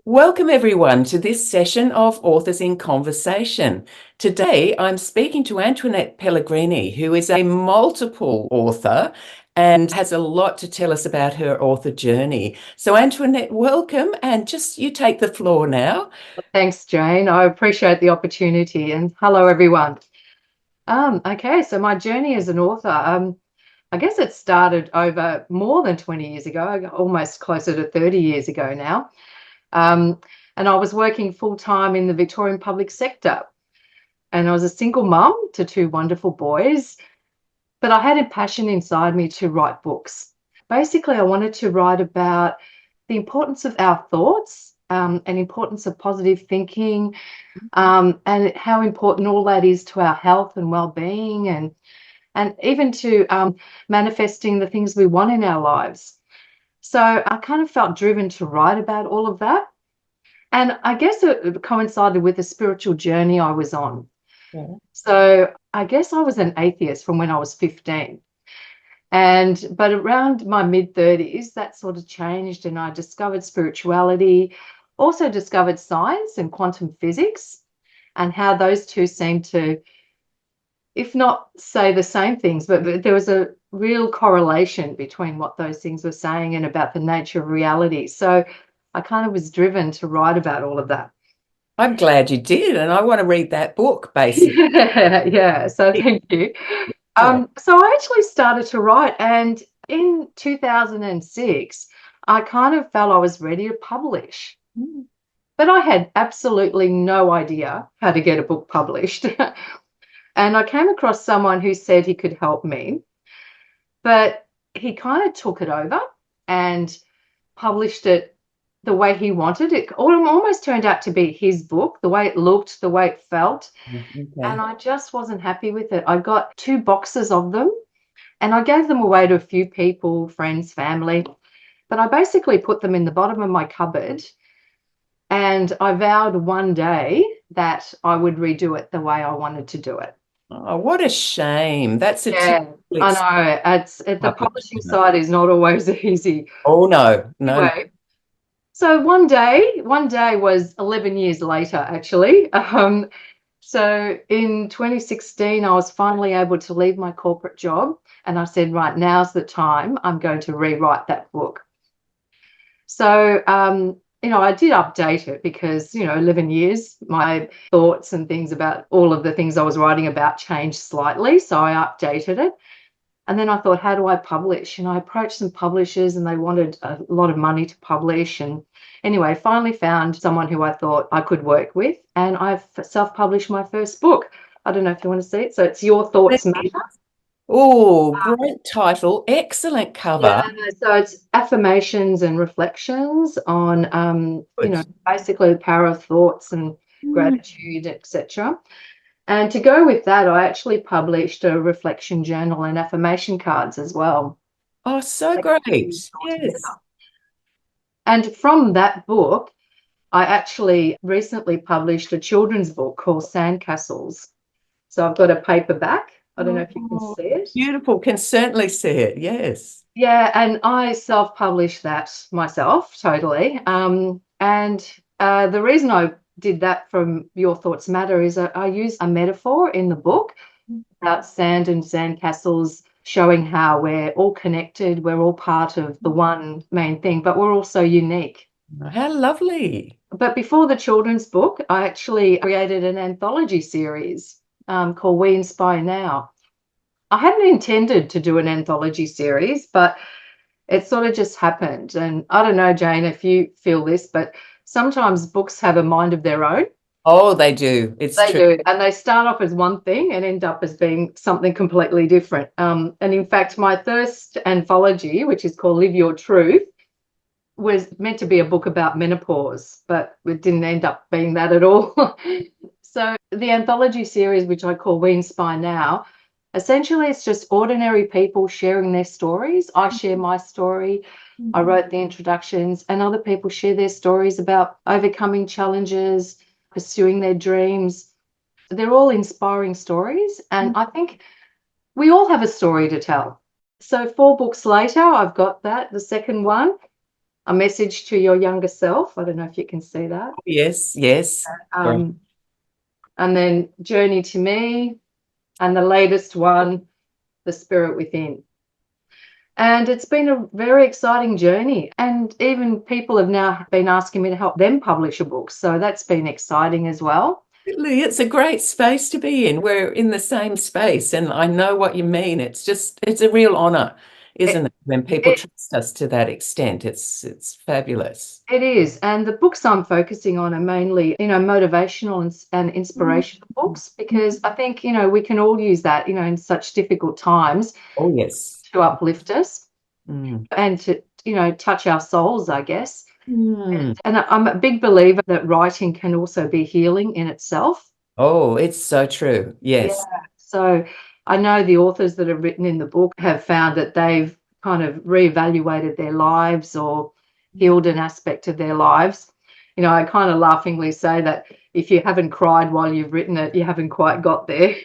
Welcome, everyone, to this session of Authors in Conversation. Today, I'm speaking to Antoinette Pellegrini, who is a multiple author and has a lot to tell us about her author journey. So, Antoinette, welcome, and just you take the floor now. Thanks, Jane. I appreciate the opportunity, and hello, everyone. Okay, so my journey as an author, I guess it started over more than 20 years ago, almost closer to 30 years ago now. Um, and I was working full time in the Victorian public sector, and I was a single mum to two wonderful boys, but I had a passion inside me to write books. Basically, I wanted to write about the importance of our thoughts, and importance of positive thinking, and how important all that is to our health and well-being, and even to manifesting the things we want in our lives. So I kind of felt driven to write about all of that. And I guess it coincided with the spiritual journey I was on. Yeah. So I guess I was an atheist from when I was 15. But around my mid 30s, that sort of changed, and I discovered spirituality, also discovered science and quantum physics, and how those two seem to, if not say the same things, but there was a real correlation between what those things were saying and about the nature of reality. So I kind of was driven to write about all of that. I'm glad you did, and I want to read that book, basically. Yeah, yeah. So thank you. Yeah. So I actually started to write, and in 2006, I kind of felt I was ready to publish. But I had absolutely no idea how to get a book published. And I came across someone who said he could help me, but he kind of took it over and published it the way he wanted it. Almost turned out to be his book, the way it looked, the way it felt. And Okay. I just wasn't happy with it. I got two boxes of them and I gave them away to a few people, friends, family. But I basically put them in the bottom of my cupboard, and I vowed one day that I would redo it the way I wanted to do it. Oh, what a shame. That's a Yeah, typical I know. The publishing publisher. side is not always easy. Oh, no, no, no. Anyway, so one day was 11 years later, actually. So in 2016, I was finally able to leave my corporate job, and I said, right, now's the time. I'm going to rewrite that book. So, I did update it because, 11 years, my thoughts and things about all of the things I was writing about changed slightly. So I updated it. And then I thought, how do I publish? And I approached some publishers and they wanted a lot of money to publish. And anyway, finally found someone who I thought I could work with. And I've self-published my first book. I don't know if you want to see it. So it's Your Thoughts Matter. Oh, great title. Excellent cover. Yeah, so it's affirmations and reflections on, Good. basically the power of thoughts and Mm. gratitude, etc. And to go with that, I actually published a reflection journal and affirmation cards as well. Oh, so Like great. two all Yes. together. And from that book, I actually recently published a children's book called Sandcastles. So I've got a paperback. I don't know if you can Oh, see it. beautiful. Can certainly see it. Yes. Yeah, and I self-published that myself totally. And the reason I did that from Your Thoughts Matter is I use a metaphor in the book about sand and sandcastles, showing how we're all connected, we're all part of the one main thing, but we're also unique. How lovely. But before the children's book, I actually created an anthology series called We Inspire Now. I hadn't intended to do an anthology series, but it sort of just happened. And I don't know, Jane, if you feel this, but sometimes books have a mind of their own. Oh, they do. It's They true. do. And they start off as one thing and end up as being something completely different. And in fact, my first anthology, which is called Live Your Truth, was meant to be a book about menopause, but it didn't end up being that at all. So the anthology series, which I call We Inspire Now, essentially it's just ordinary people sharing their stories. I share my story. I wrote the introductions, and other people share their stories about overcoming challenges, pursuing their dreams. They're all inspiring stories, and I think we all have a story to tell. So 4 books later, I've got that, the second one. A Message to Your Younger Self. I don't know if you can see that. Yes, yes. Right. Um, and then Journey to Me, and the latest one, The Spirit Within. And it's been a very exciting journey. And even people have now been asking me to help them publish a book. So that's been exciting as well. Absolutely. It's a great space to be in. We're in the same space, and I know what you mean. It's a real honor, isn't it, when people It, trust us to that extent? It's fabulous. it is. And the books I'm focusing on are mainly, motivational and Mm. inspirational books, because I think, we can all use that, in such difficult times Oh, yes. to uplift us Mm. and to, touch our souls, I guess. Mm. And I'm a big believer that writing can also be healing in itself. Oh, it's so true. Yeah. Yes. So I know the authors that have written in the book have found that they've kind of reevaluated their lives or healed an aspect of their lives. I kind of laughingly say that if you haven't cried while you've written it, you haven't quite got there.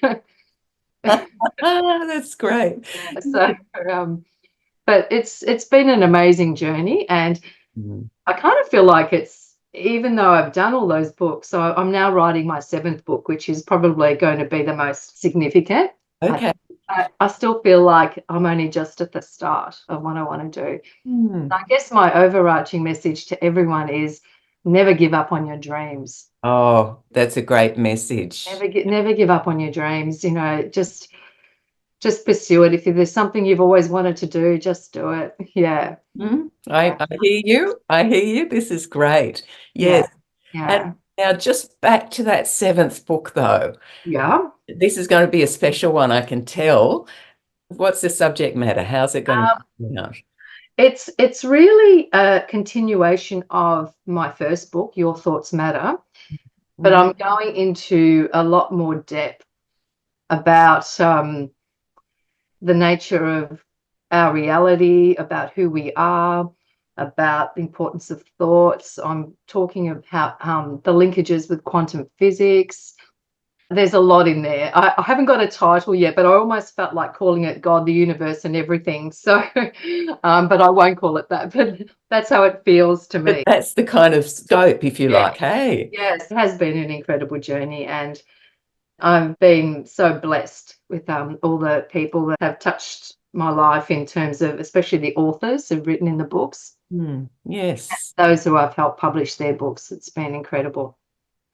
That's great. So, but it's been an amazing journey, and Mm. I kind of feel like even though I've done all those books, so I'm now writing my seventh book, which is probably going to be the most significant. I, Okay. I still feel like I'm only just at the start of what I want to do. Mm. I guess my overarching message to everyone is never give up on your dreams. Oh, that's a great message. Never give up on your dreams. Just pursue it. If there's something you've always wanted to do, just do it. Yeah. Mm. I hear you. I hear you. This is great. Yes. Yeah. Yeah. And now just back to that seventh book, though. Yeah. This is going to be a special one, I can tell. What's the subject matter? How's it going to Um, be out? it's really a continuation of my first book, Your Thoughts Matter, but Mm. I'm going into a lot more depth about the nature of our reality, about who we are, about the importance of thoughts. I'm talking about the linkages with quantum physics. There's a lot in there. I haven't got a title yet, but I almost felt like calling it God, the universe, and everything. So, but I won't call it that. But that's how it feels to But me. that's the kind of scope, if you Yeah. like. Hey. Yes, it has been an incredible journey, and I've been so blessed with all the people that have touched my life in terms of, especially the authors who've written in the books, Mm. Yes. those who I've helped publish their books. It's been incredible.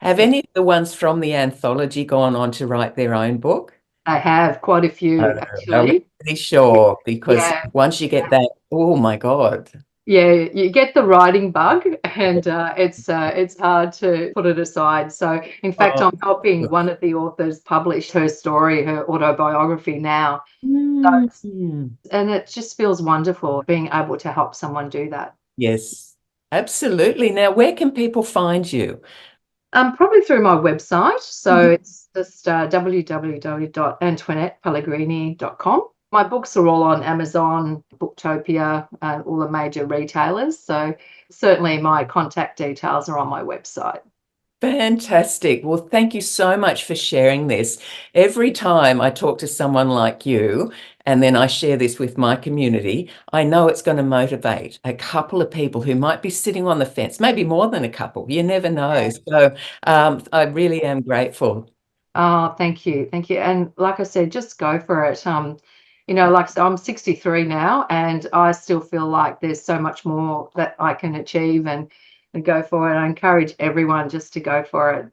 Have Yeah, any of the ones from the anthology gone on to write their own book? I have quite a few Are we actually. pretty sure? Because Yeah, once you get that, oh my God. yeah, you get the writing bug, and it's hard to put it aside. So, in fact, Oh, I'm helping one of the authors publish her story, her autobiography now. mm. And it just feels wonderful being able to help someone do that. Yes, absolutely. Now, where can people find you? Probably through my website. So Mhm. it's just www.antoinettepellegrini.com. My books are all on Amazon, Booktopia, all the major retailers. So certainly my contact details are on my website. Fantastic. Well, thank you so much for sharing this. Every time I talk to someone like you, and then I share this with my community, I know it's going to motivate a couple of people who might be sitting on the fence, maybe more than a couple. You never know. So I really am grateful. Oh, thank you. Thank you. And like I said, just go for it. Like I said, I'm 63 now, and I still feel like there's so much more that I can achieve and go for it. I encourage everyone just to go for it.